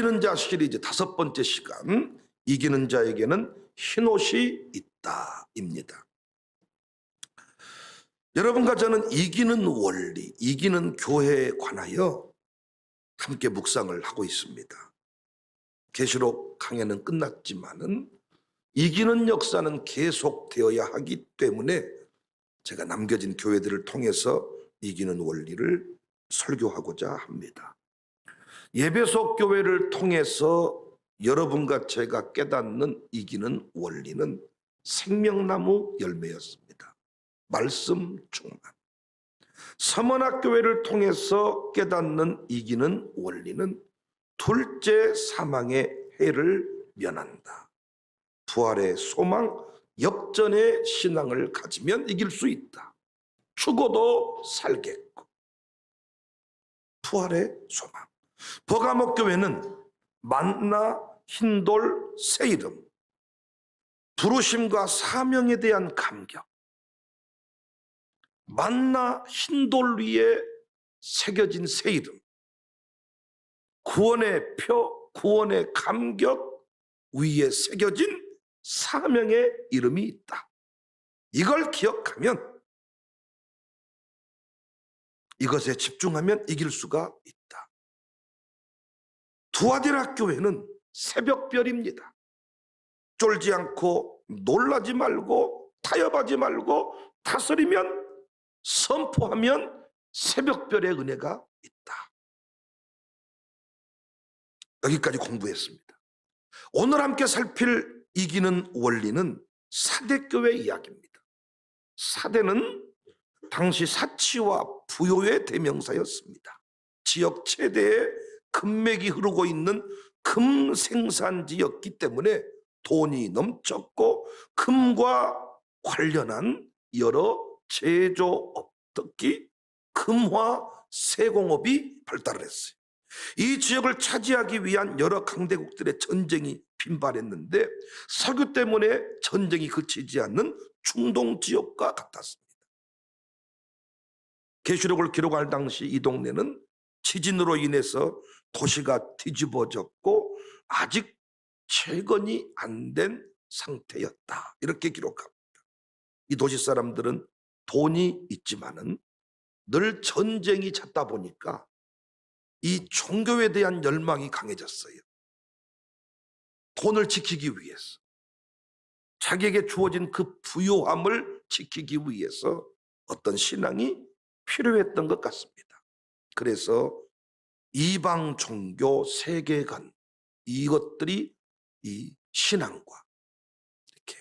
이기는 자 시리즈 5번째 시간, 이기는 자에게는 흰옷이 있다입니다. 여러분과 저는 이기는 원리, 이기는 교회에 관하여 함께 묵상을 하고 있습니다. 계시록 강해는 끝났지만은 이기는 역사는 계속되어야 하기 때문에 제가 남겨진 교회들을 통해서 이기는 원리를 설교하고자 합니다. 예배소 교회를 통해서 여러분과 제가 깨닫는 이기는 원리는 생명나무 열매였습니다. 말씀 충만. 서문학교회를 통해서 깨닫는 이기는 원리는 둘째 사망의 해를 면한다. 부활의 소망, 역전의 신앙을 가지면 이길 수 있다. 죽어도 살겠고. 부활의 소망. 버가모 교회는 만나, 흰돌, 새 이름, 부르심과 사명에 대한 감격, 만나, 흰돌 위에 새겨진 새 이름, 구원의 표, 구원의 감격 위에 새겨진 사명의 이름이 있다. 이걸 기억하면, 이것에 집중하면 이길 수가 있다. 두아디라 교회는 새벽별입니다. 쫄지 않고 놀라지 말고 타협하지 말고 다스리면, 선포하면 새벽별의 은혜가 있다. 여기까지 공부했습니다. 오늘 함께 살필 이기는 원리는 사대교회 이야기입니다. 사대는 당시 사치와 부요의 대명사였습니다. 지역 최대의 금맥이 흐르고 있는 금 생산지였기 때문에 돈이 넘쳤고 금과 관련한 여러 제조업, 특히 금화 세공업이 발달을 했어요. 이 지역을 차지하기 위한 여러 강대국들의 전쟁이 빈발했는데 석유 때문에 전쟁이 그치지 않는 중동 지역과 같았습니다. 계시록을 기록할 당시 이 동네는 지진으로 인해서 도시가 뒤집어졌고 아직 재건이 안 된 상태였다. 이렇게 기록합니다. 이 도시 사람들은 돈이 있지만은 늘 전쟁이 잦다 보니까 이 종교에 대한 열망이 강해졌어요. 돈을 지키기 위해서, 자기에게 주어진 그 부요함을 지키기 위해서 어떤 신앙이 필요했던 것 같습니다. 그래서 이방 종교 세계관, 이것들이 이 신앙과 이렇게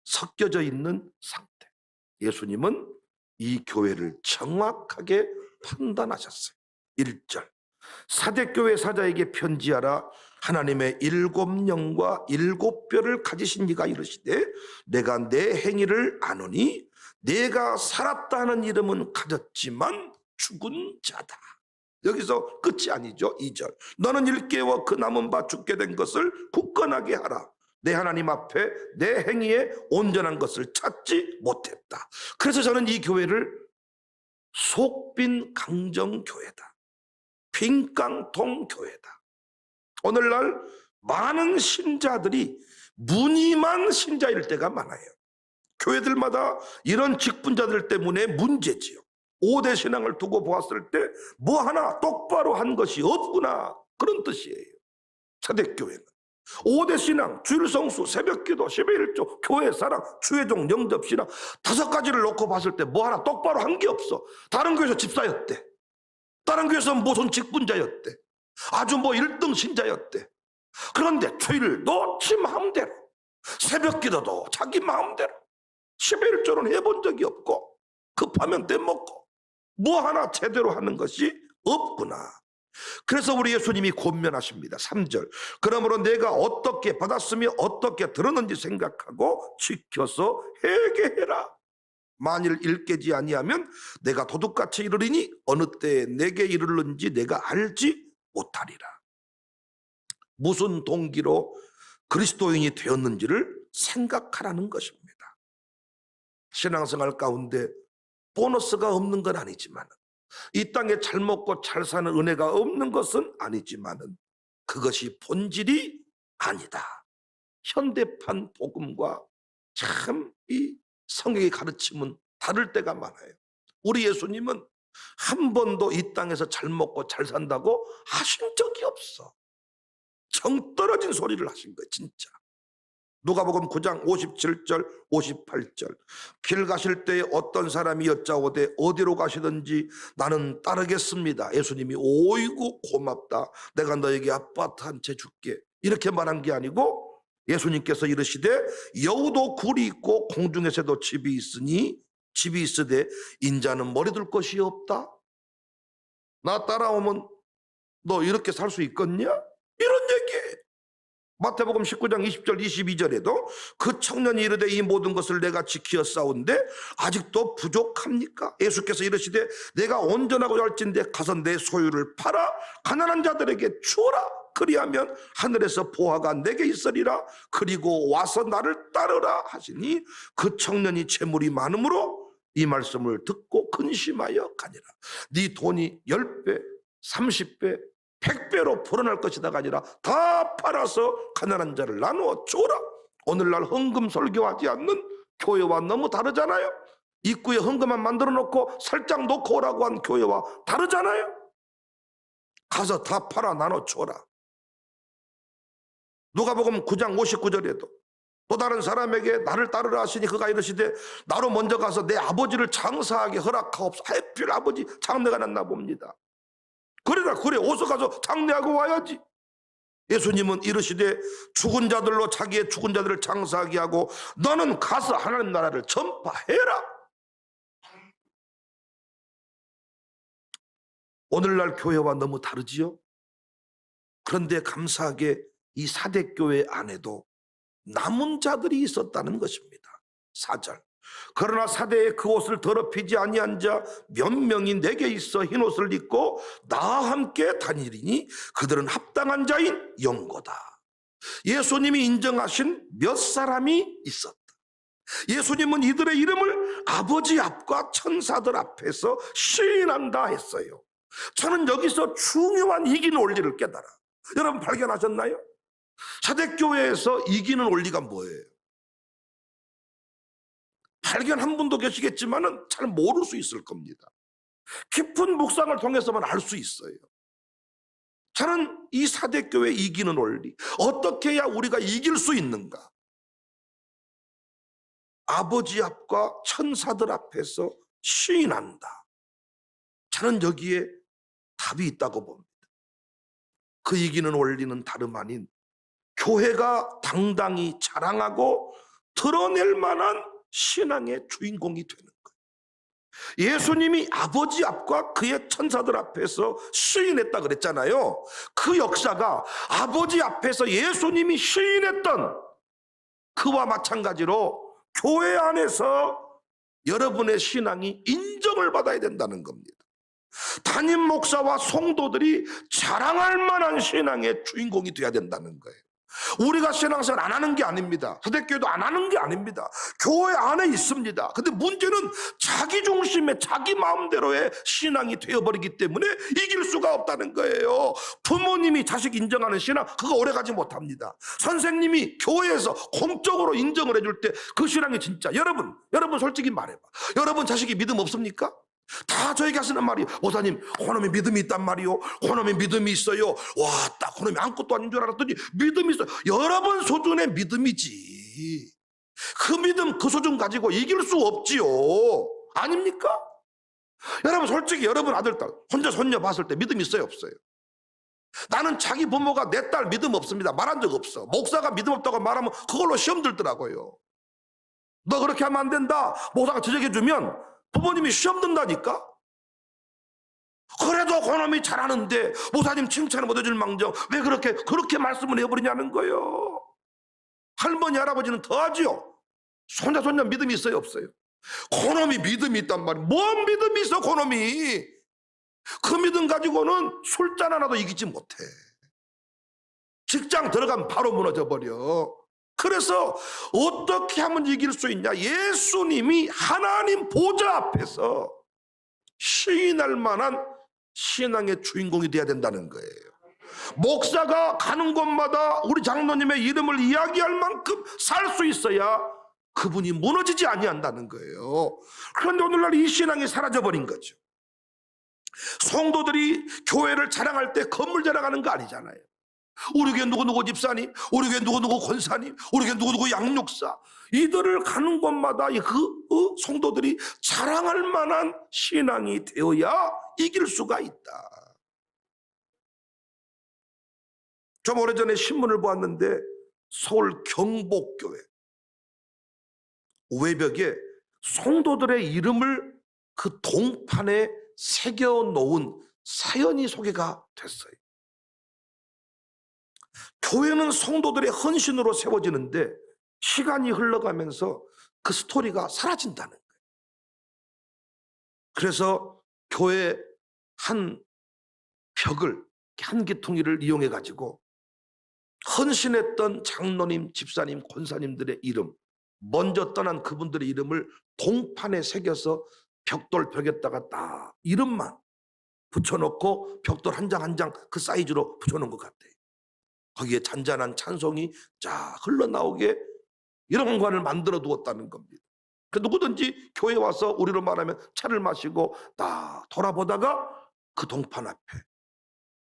섞여져 있는 상태. 예수님은 이 교회를 정확하게 판단하셨어요. 1절, 사대교회 사자에게 편지하라. 하나님의 7영과 7뼈를 가지신 이가 이르시되 내가 내 행위를 아노니 내가 살았다 하는 이름은 가졌지만 죽은 자다. 여기서 끝이 아니죠. 2절, 너는 일깨워 그 남은 바 죽게 된 것을 굳건하게 하라. 내 하나님 앞에 내 행위에 온전한 것을 찾지 못했다. 그래서 저는 이 교회를 속빈 강정교회다, 빈깡통 교회다. 오늘날 많은 신자들이 무늬만 신자일 때가 많아요. 교회들마다 이런 직분자들 때문에 문제지요. 5대 신앙을 두고 보았을 때 뭐 하나 똑바로 한 것이 없구나, 그런 뜻이에요. 사대교회는 5대 신앙, 주일 성수, 새벽기도, 11조, 교회 사랑, 주의종, 영접 신앙 5가지를 놓고 봤을 때 뭐 하나 똑바로 한 게 없어. 다른 교회에서 집사였대, 다른 교회에서 무슨 직분자였대, 아주 뭐 1등 신자였대. 그런데 주일도 지 마음대로, 새벽기도도 자기 마음대로, 11조는 해본 적이 없고 급하면 떼먹고 뭐 하나 제대로 하는 것이 없구나. 그래서 우리 예수님이 권면하십니다. 3절, 그러므로 내가 어떻게 받았으며 어떻게 들었는지 생각하고 지켜서 회개해라. 만일 일깨지 아니하면 내가 도둑같이 이르리니 어느 때에 내게 이르는지 내가 알지 못하리라. 무슨 동기로 그리스도인이 되었는지를 생각하라는 것입니다. 신앙생활 가운데 보너스가 없는 건 아니지만, 이 땅에 잘 먹고 잘 사는 은혜가 없는 것은 아니지만은 그것이 본질이 아니다. 현대판 복음과 참 이 성경의 가르침은 다를 때가 많아요. 우리 예수님은 한 번도 이 땅에서 잘 먹고 잘 산다고 하신 적이 없어. 정 떨어진 소리를 하신 거예요, 진짜. 누가복음 9장 57절 58절 길 가실 때에 어떤 사람이 여짜오되 어디로 가시든지 나는 따르겠습니다. 예수님이 오이고 고맙다, 내가 너에게 아파트 한 채 줄게, 이렇게 말한 게 아니고 예수님께서 이르시되 여우도 굴이 있고 공중에 새도 집이 있으니 집이 있으되 인자는 머리 둘 것이 없다. 나 따라오면 너 이렇게 살 수 있겠냐? 이런 얘기예요. 마태복음 19장 20절 22절에도 그 청년이 이르되 이 모든 것을 내가 지키어 싸운데 아직도 부족합니까? 예수께서 이르시되 내가 온전하고 할진대 가서 내 소유를 팔아 가난한 자들에게 주어라. 그리하면 하늘에서 보화가 내게 있으리라. 그리고 와서 나를 따르라 하시니 그 청년이 재물이 많으므로 이 말씀을 듣고 근심하여 가니라. 네 돈이 10배 30배 100배로 불어날 것이다가 아니라 다 팔아서 가난한 자를 나누어 주어라. 오늘날 헌금 설교하지 않는 교회와 너무 다르잖아요. 입구에 헌금만 만들어 놓고 살짝 놓고 오라고 한 교회와 다르잖아요. 가서 다 팔아 나눠 주어라. 누가복음 9장 59절에도 또 다른 사람에게 나를 따르라 하시니 그가 이르시되 나로 먼저 가서 내 아버지를 장사하게 허락하옵소서. 하필 아버지 장례가 났나 봅니다. 그래라 그래, 어서 가서 장례하고 와야지. 예수님은 이르시되 죽은 자들로 자기의 죽은 자들을 장사하게 하고 너는 가서 하나님 나라를 전파해라. 오늘날 교회와 너무 다르지요. 그런데 감사하게 이 사대교회 안에도 남은 자들이 있었다는 것입니다. 4절 그러나 사대에 그 옷을 더럽히지 아니한 자 몇 명이 내게 있어 흰 옷을 입고 나와 함께 다니리니 그들은 합당한 자인 영고다. 예수님이 인정하신 몇 사람이 있었다. 예수님은 이들의 이름을 아버지 앞과 천사들 앞에서 시인한다 했어요. 저는 여기서 중요한 이기는 원리를 깨달아. 여러분 발견하셨나요? 사대교회에서 이기는 원리가 뭐예요? 발견한 분도 계시겠지만은 잘 모를 수 있을 겁니다. 깊은 묵상을 통해서만 알 수 있어요. 저는 이 사대교회 이기는 원리, 어떻게 해야 우리가 이길 수 있는가? 아버지 앞과 천사들 앞에서 시인한다. 저는 여기에 답이 있다고 봅니다. 그 이기는 원리는 다름 아닌 교회가 당당히 자랑하고 드러낼 만한 신앙의 주인공이 되는 거예요. 예수님이 아버지 앞과 그의 천사들 앞에서 시인했다 그랬잖아요. 그 역사가 아버지 앞에서 예수님이 시인했던 그와 마찬가지로 교회 안에서 여러분의 신앙이 인정을 받아야 된다는 겁니다. 담임 목사와 성도들이 자랑할 만한 신앙의 주인공이 되어야 된다는 거예요. 우리가 신앙생활 안 하는 게 아닙니다. 사대교회도 안 하는 게 아닙니다. 교회 안에 있습니다. 근데 문제는 자기 중심의 자기 마음대로의 신앙이 되어버리기 때문에 이길 수가 없다는 거예요. 부모님이 자식 인정하는 신앙, 그거 오래가지 못합니다. 선생님이 교회에서 공적으로 인정을 해줄 때 그 신앙이 진짜, 여러분 솔직히 말해봐. 여러분 자식이 믿음 없습니까? 다 저에게 하시는 말이, 목사님 그놈이 믿음이 있단 말이요, 그놈이 믿음이 있어요. 와, 딱 그놈이 아무것도 아닌 줄 알았더니 믿음이 있어요. 여러분 수준의 믿음이지, 그 믿음 그 수준 가지고 이길 수 없지요. 아닙니까? 여러분 솔직히 여러분 아들 딸 혼자 손녀 봤을 때 믿음 있어요 없어요? 나는 자기 부모가 내 딸 믿음 없습니다 말한 적 없어. 목사가 믿음 없다고 말하면 그걸로 시험 들더라고요. 너 그렇게 하면 안 된다, 목사가 지적해주면 부모님이 시험 든다니까. 그래도 그놈이 잘하는데 목사님 칭찬을 못 해줄 망정 왜 그렇게 말씀을 해버리냐는 거예요. 할머니 할아버지는 더하지요. 손자 손녀 믿음이 있어요 없어요? 그놈이 믿음이 있단 말이에요. 뭔 믿음이 있어 그놈이. 그 믿음 가지고는 술잔 하나도 이기지 못해. 직장 들어가면 바로 무너져 버려. 그래서 어떻게 하면 이길 수 있냐? 예수님이 하나님 보좌 앞에서 시인할 만한 신앙의 주인공이 돼야 된다는 거예요. 목사가 가는 곳마다 우리 장로님의 이름을 이야기할 만큼 살 수 있어야 그분이 무너지지 아니한다는 거예요. 그런데 오늘날 이 신앙이 사라져버린 거죠. 성도들이 교회를 자랑할 때 건물 자랑하는 거 아니잖아요. 우리 교회 누구누구 집사님, 우리 교회 누구누구 권사님, 우리 교회 누구누구 양육사, 이들을 가는 곳마다 그 성도들이 자랑할 만한 신앙이 되어야 이길 수가 있다. 좀 오래전에 신문을 보았는데 서울 경복교회 외벽에 성도들의 이름을 그 동판에 새겨놓은 사연이 소개가 됐어요. 교회는 성도들의 헌신으로 세워지는데 시간이 흘러가면서 그 스토리가 사라진다는 거예요. 그래서 교회 한 벽을, 한 기퉁이를 이용해 가지고 헌신했던 장로님, 집사님, 권사님들의 이름, 먼저 떠난 그분들의 이름을 동판에 새겨서 벽돌 벽에다가 딱 이름만 붙여놓고 벽돌 한 장 한 장 그 사이즈로 붙여놓은 것 같아요. 거기에 잔잔한 찬송이 쫙 흘러나오게 이런 공간을 만들어 두었다는 겁니다. 그 누구든지 교회 와서 우리로 말하면 차를 마시고 딱 돌아보다가 그 동판 앞에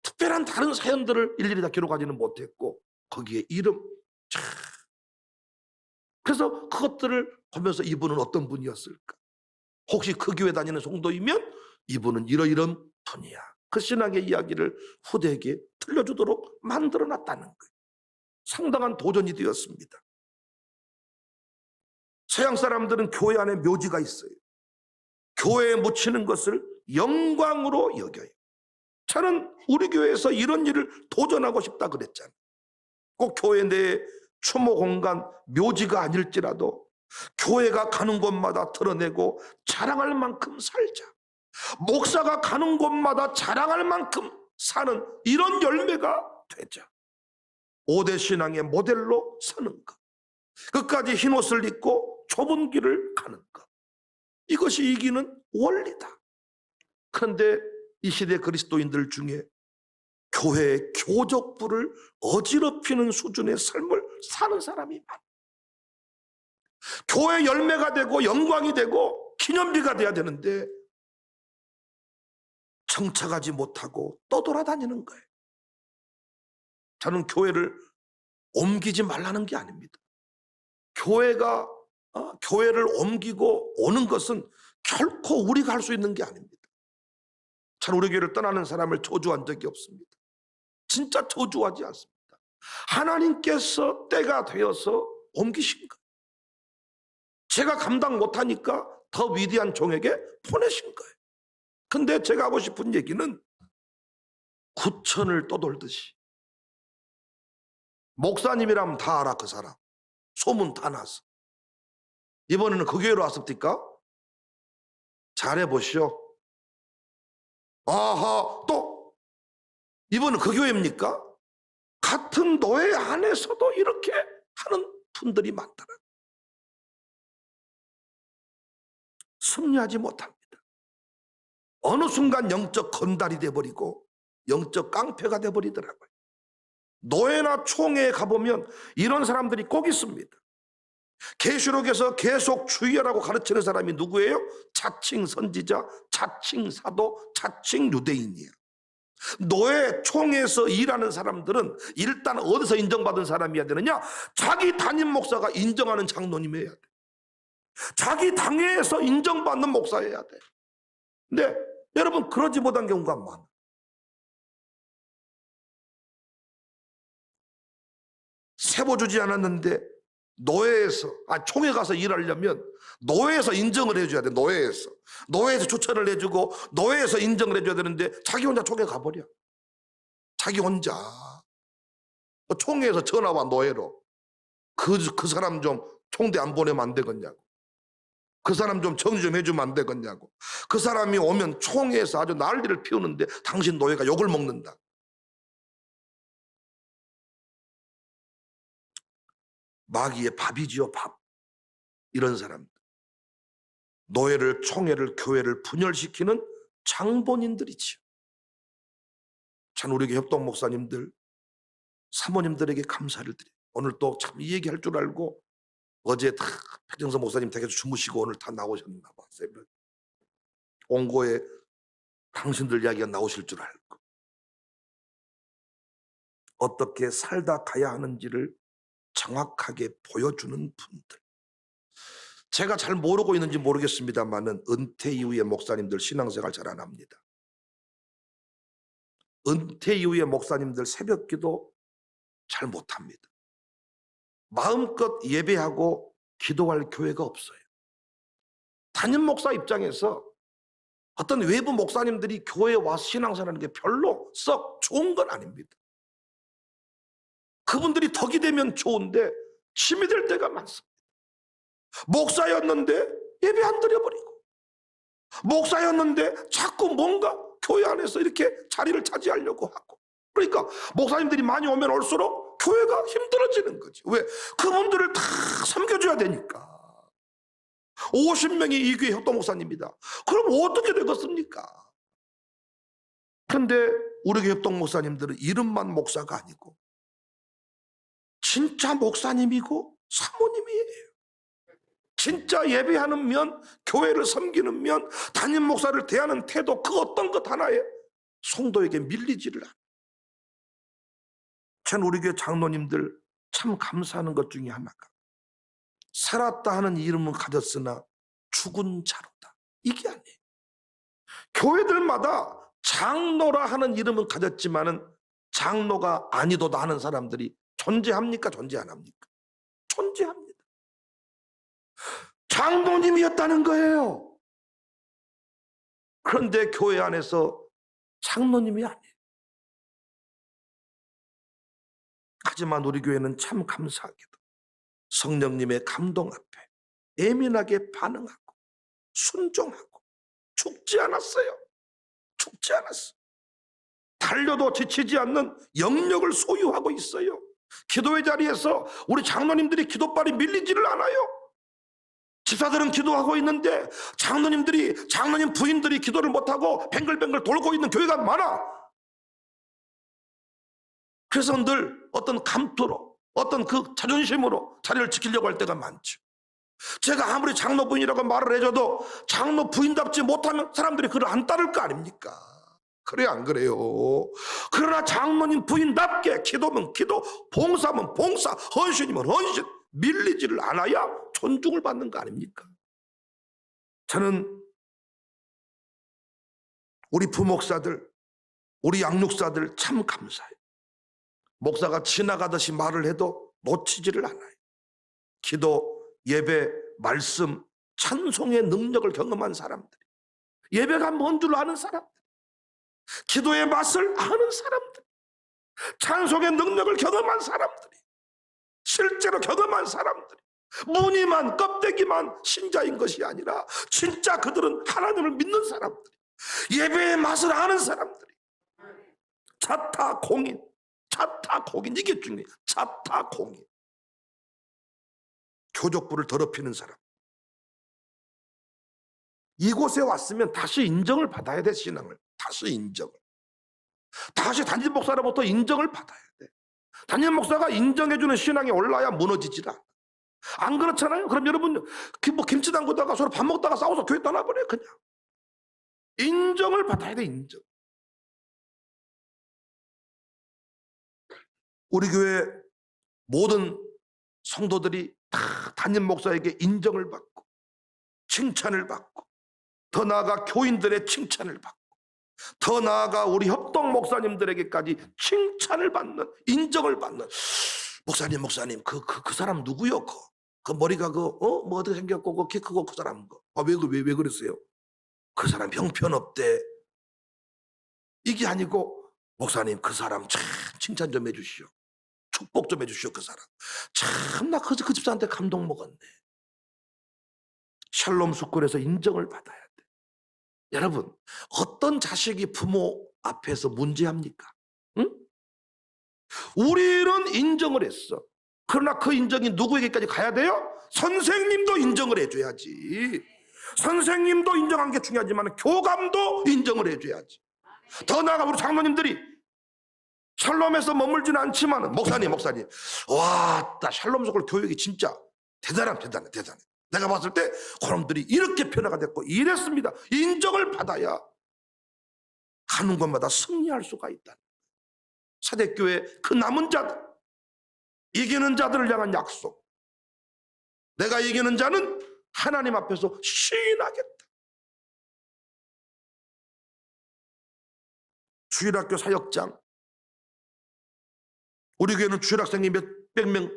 특별한 다른 사연들을 일일이 다 기록하지는 못했고 거기에 이름 쫙. 그래서 그것들을 보면서 이분은 어떤 분이었을까? 혹시 그 교회 다니는 성도이면 이분은 이러이런 분이야. 그 신앙의 이야기를 후대에게 들려주도록 만들어놨다는 거예요. 상당한 도전이 되었습니다. 서양 사람들은 교회 안에 묘지가 있어요. 교회에 묻히는 것을 영광으로 여겨요. 저는 우리 교회에서 이런 일을 도전하고 싶다 그랬잖아요. 꼭 교회 내에 추모 공간, 묘지가 아닐지라도 교회가 가는 곳마다 드러내고 자랑할 만큼 살자. 목사가 가는 곳마다 자랑할 만큼 사는 이런 열매가 되자. 5대 신앙의 모델로 서는 것. 끝까지 흰옷을 입고 좁은 길을 가는 것. 이것이 이기는 원리다. 그런데 이 시대 그리스도인들 중에 교회의 교적부를 어지럽히는 수준의 삶을 사는 사람이 많아. 교회 열매가 되고 영광이 되고 기념비가 돼야 되는데 정착하지 못하고 떠돌아다니는 거예요. 저는 교회를 옮기지 말라는 게 아닙니다. 교회를 옮기고 오는 것은 결코 우리가 할 수 있는 게 아닙니다. 저는 우리 교회를 떠나는 사람을 저주한 적이 없습니다. 진짜 저주하지 않습니다. 하나님께서 때가 되어서 옮기신 거예요. 제가 감당 못하니까 더 위대한 종에게 보내신 거예요. 근데 제가 하고 싶은 얘기는 구천을 떠돌듯이 목사님이라면 다 알아. 그 사람 소문 다 났어. 이번에는 그 교회로 왔습니까? 잘해보시오. 아하, 또 이번은 그 교회입니까? 같은 노예 안에서도 이렇게 하는 분들이 많더라. 승리하지 못합니다. 어느 순간 영적 건달이 돼버리고 영적 깡패가 돼버리더라고요. 노예나 총회에 가보면 이런 사람들이 꼭 있습니다. 계시록에서 계속 주의하라고 가르치는 사람이 누구예요? 자칭 선지자, 자칭 사도, 자칭 유대인이에요. 노예 총회에서 일하는 사람들은 일단 어디서 인정받은 사람이어야 되느냐? 자기 담임 목사가 인정하는 장로님이어야 돼. 자기 당회에서 인정받는 목사여야 돼. 근데 여러분 그러지 못한 경우가 많아. 세보 주지 않았는데 총회 가서 일하려면 노예에서 인정을 해줘야 돼. 노예에서 추천을 해주고 노예에서 인정을 해줘야 되는데 자기 혼자 총회 가버려. 자기 혼자 총회에서 전화와 노예로 그 사람 좀 총대 안 보내면 안 되겠냐고, 그 사람 좀 정리 좀 해주면 안 되겠냐고, 그 사람이 오면 총회에서 아주 난리를 피우는데 당신 노예가 욕을 먹는다. 마귀의 밥이지요, 밥. 이런 사람들, 노예를, 총회를, 교회를 분열시키는 장본인들이지요. 전 우리 협동 목사님들, 사모님들에게 감사를 드려요. 오늘 또 참 이 얘기할 줄 알고 어제 다 백정서 목사님 댁에서 주무시고 오늘 다 나오셨나 봐. 새벽 온고에 당신들 이야기가 나오실 줄 알고 어떻게 살다 가야 하는지를 정확하게 보여주는 분들. 제가 잘 모르고 있는지 모르겠습니다만은 은퇴 이후에 목사님들 신앙생활 잘 안 합니다. 은퇴 이후에 목사님들 새벽기도 잘 못합니다. 마음껏 예배하고 기도할 교회가 없어요. 담임 목사 입장에서 어떤 외부 목사님들이 교회에 와서 신앙생활하는 게 별로 썩 좋은 건 아닙니다. 그분들이 덕이 되면 좋은데 힘이 될 때가 많습니다. 목사였는데 예배 안 드려버리고, 목사였는데 자꾸 뭔가 교회 안에서 이렇게 자리를 차지하려고 하고, 그러니까 목사님들이 많이 오면 올수록 교회가 힘들어지는 거지. 왜? 그분들을 다 섬겨줘야 되니까. 50명이 이 교회 협동 목사님이다. 그럼 어떻게 되겠습니까? 그런데 우리 교회 협동 목사님들은 이름만 목사가 아니고 진짜 목사님이고 사모님이에요. 진짜 예배하는 면, 교회를 섬기는 면, 담임 목사를 대하는 태도, 그 어떤 것 하나에 성도에게 밀리지를 않아요. 전 우리 교회 장로님들 참 감사하는 것 중에 하나가 살았다 하는 이름은 가졌으나 죽은 자로다. 이게 아니에요. 교회들마다 장로라 하는 이름은 가졌지만은 장로가 아니도다 하는 사람들이 존재합니까? 존재 안 합니까? 존재합니다. 장로님이었다는 거예요. 그런데 교회 안에서 장로님이 아니에요. 하지만 우리 교회는 참 감사하게도 성령님의 감동 앞에 예민하게 반응하고 순종하고 죽지 않았어요. 죽지 않았어요. 달려도 지치지 않는 영역을 소유하고 있어요. 기도의 자리에서 우리 장로님들이 기도발이 밀리지를 않아요. 집사들은 기도하고 있는데 장로님 부인들이 기도를 못하고 뱅글뱅글 돌고 있는 교회가 많아. 그래서 늘 어떤 감투로, 어떤 그 자존심으로 자리를 지키려고 할 때가 많죠. 제가 아무리 장로 부인이라고 말을 해줘도 장로 부인답지 못하면 사람들이 그를 안 따를 거 아닙니까? 그래요, 안 그래요? 그러나 장로님 부인답게 기도면 기도, 봉사면 봉사, 헌신이면 헌신, 밀리지를 않아야 존중을 받는 거 아닙니까? 저는 우리 부목사들, 우리 양육사들 참 감사해요. 목사가 지나가듯이 말을 해도 놓치지를 않아요. 기도, 예배, 말씀, 찬송의 능력을 경험한 사람들이, 예배가 뭔 줄 아는 사람들, 기도의 맛을 아는 사람들, 찬송의 능력을 경험한 사람들이, 실제로 경험한 사람들이, 무늬만 껍데기만 신자인 것이 아니라 진짜 그들은 하나님을 믿는 사람들이, 예배의 맛을 아는 사람들이, 자타공인, 이게 중요해요. 자타공인, 교족부를 더럽히는 사람. 이곳에 왔으면 다시 인정을 받아야 돼. 신앙을 다시 인정을, 다시 담임 목사로부터 인정을 받아야 돼. 담임 목사가 인정해주는 신앙이 올라야 무너지질 않아. 안 그렇잖아요? 그럼 여러분 뭐 김치 담그다가 서로 밥 먹다가 싸워서 교회 떠나버려요. 그냥 인정을 받아야 돼. 인정. 우리 교회 모든 성도들이 다 담임 목사에게 인정을 받고 칭찬을 받고, 더 나아가 교인들의 칭찬을 받고, 더 나아가 우리 협동 목사님들에게까지 칭찬을 받는, 인정을 받는. 목사님 그 사람 누구요? 그 머리가 뭐 어떻게 생겼고 그 키 크고 그 사람 왜 그랬어요? 그 사람 형편없대. 이게 아니고 목사님 그 사람 참 칭찬 좀 해주시오. 축복 좀 해주시오. 그 사람 참 나 그 집사한테 감동 먹었네. 샬롬 수권에서 인정을 받아야 돼. 여러분, 어떤 자식이 부모 앞에서 문제합니까? 응? 우리는 인정을 했어. 그러나 그 인정이 누구에게까지 가야 돼요? 선생님도 인정을 해줘야지. 선생님도 인정한 게 중요하지만 교감도 인정을 해줘야지. 더 나아가 우리 장로님들이 샬롬에서 머물지는 않지만 목사님 와, 샬롬 속을 교육이 진짜 대단해. 내가 봤을 때 그놈들이 이렇게 변화가 됐고 이랬습니다. 인정을 받아야 가는 곳마다 승리할 수가 있다. 사대교회 그 남은 자들, 이기는 자들을 향한 약속. 내가 이기는 자는 하나님 앞에서 시인하겠다. 주일학교 사역장, 우리 교회는 주일학생이 몇백 명,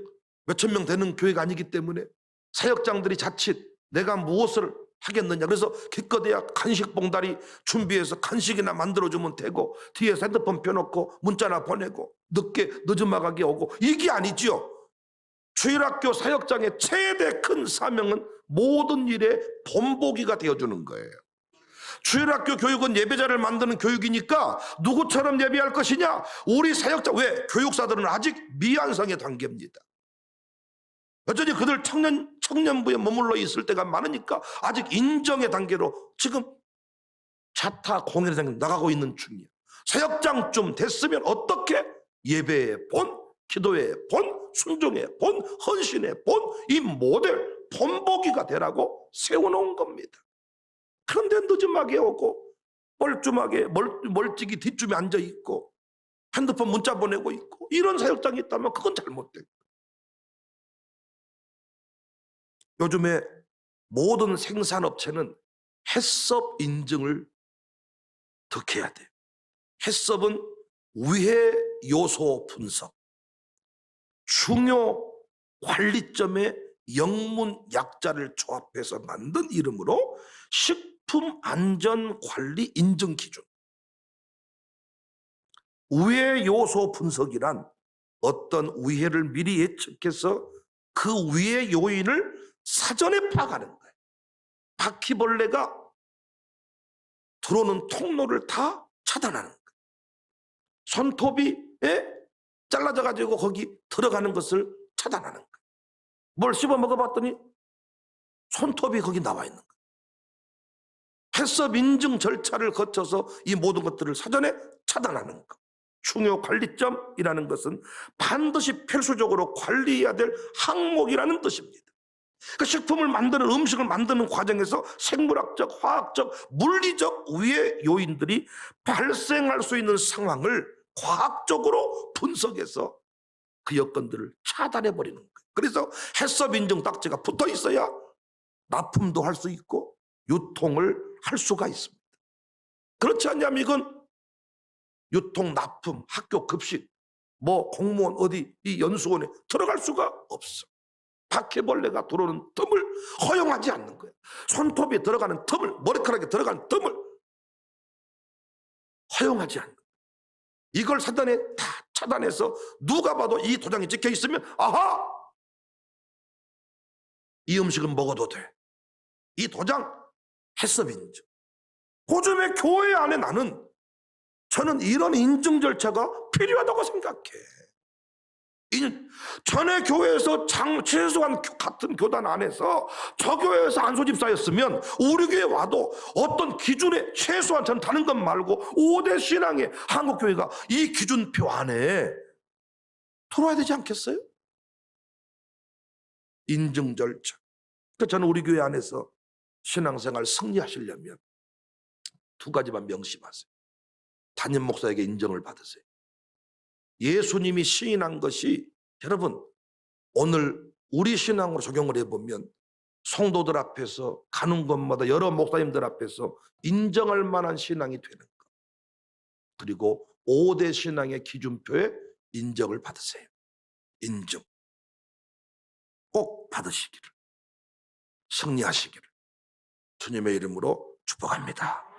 몇천 명 되는 교회가 아니기 때문에 사역장들이 자칫 내가 무엇을 하겠느냐, 그래서 기껏해야 간식 봉다리 준비해서 간식이나 만들어주면 되고 뒤에 핸드폰 펴놓고 문자나 보내고 늦은마가게 오고, 이게 아니지요. 주일학교 사역장의 최대 큰 사명은 모든 일의 본보기가 되어주는 거예요. 주일학교 교육은 예배자를 만드는 교육이니까 누구처럼 예배할 것이냐, 우리 사역자, 왜? 교육사들은 아직 미완성의 단계입니다. 여전히 그들 청년부에 머물러 있을 때가 많으니까 아직 인정의 단계로 지금 자타 공연장 나가고 있는 중이에요. 사역장쯤 됐으면 어떻게 예배의 본, 기도의 본, 순종의 본, 헌신의 본, 이 모델 본보기가 되라고 세워놓은 겁니다. 그런데 늦음하게 오고 뻘쭘하게 멀찍이 뒷줄에 앉아있고 핸드폰 문자 보내고 있고, 이런 사역장이 있다면 그건 잘못된 거예요. 요즘에 모든 생산업체는 해썹 인증을 득해야 돼요. 해썹은 위해 요소 분석, 중요 관리점의 영문 약자를 조합해서 만든 이름으로 식품안전관리 인증기준. 위해 요소 분석이란 어떤 위해를 미리 예측해서 그 위해 요인을 사전에 파악하는 거예요. 바퀴벌레가 들어오는 통로를 다 차단하는 거예요. 손톱이 잘라져 가지고 거기 들어가는 것을 차단하는 거예요. 뭘 씹어 먹어봤더니 손톱이 거기 나와 있는 거예요. 해썹 인증 절차를 거쳐서 이 모든 것들을 사전에 차단하는 것. 중요 관리점이라는 것은 반드시 필수적으로 관리해야 될 항목이라는 뜻입니다. 그 식품을 만드는, 음식을 만드는 과정에서 생물학적, 화학적, 물리적 위해 요인들이 발생할 수 있는 상황을 과학적으로 분석해서 그 여건들을 차단해 버리는 거예요. 그래서 해썹 인증 딱지가 붙어 있어야 납품도 할 수 있고 유통을 할 수가 있습니다. 그렇지 않냐면 이건 유통, 납품, 학교 급식, 공무원 어디 이 연수원에 들어갈 수가 없어. 바퀴벌레가 들어오는 틈을 허용하지 않는 거예요. 손톱이 들어가는 틈을, 머리카락에 들어가는 틈을 허용하지 않는 거예요. 이걸 사전에 다 차단해서 누가 봐도 이 도장이 찍혀 있으면 아하! 이 음식은 먹어도 돼. 이 도장 해썹 인증. 요즘에 교회 안에 저는 이런 인증 절차가 필요하다고 생각해. 전에 교회에서 최소한 같은 교단 안에서 저 교회에서 안소집사였으면 우리 교회 와도 어떤 기준에 최소한, 저는 다른 것 말고 5대 신앙의 한국교회가 이 기준표 안에 들어와야 되지 않겠어요? 인증 절차. 그러니까 저는 우리 교회 안에서 신앙생활 승리하시려면 두 가지만 명심하세요. 담임 목사에게 인정을 받으세요. 예수님이 시인한 것이, 여러분 오늘 우리 신앙으로 적용을 해보면 성도들 앞에서 가는 곳마다 여러 목사님들 앞에서 인정할 만한 신앙이 되는 것, 그리고 5대 신앙의 기준표에 인정을 받으세요. 인정 꼭 받으시기를, 승리하시기를 주님의 이름으로 축복합니다.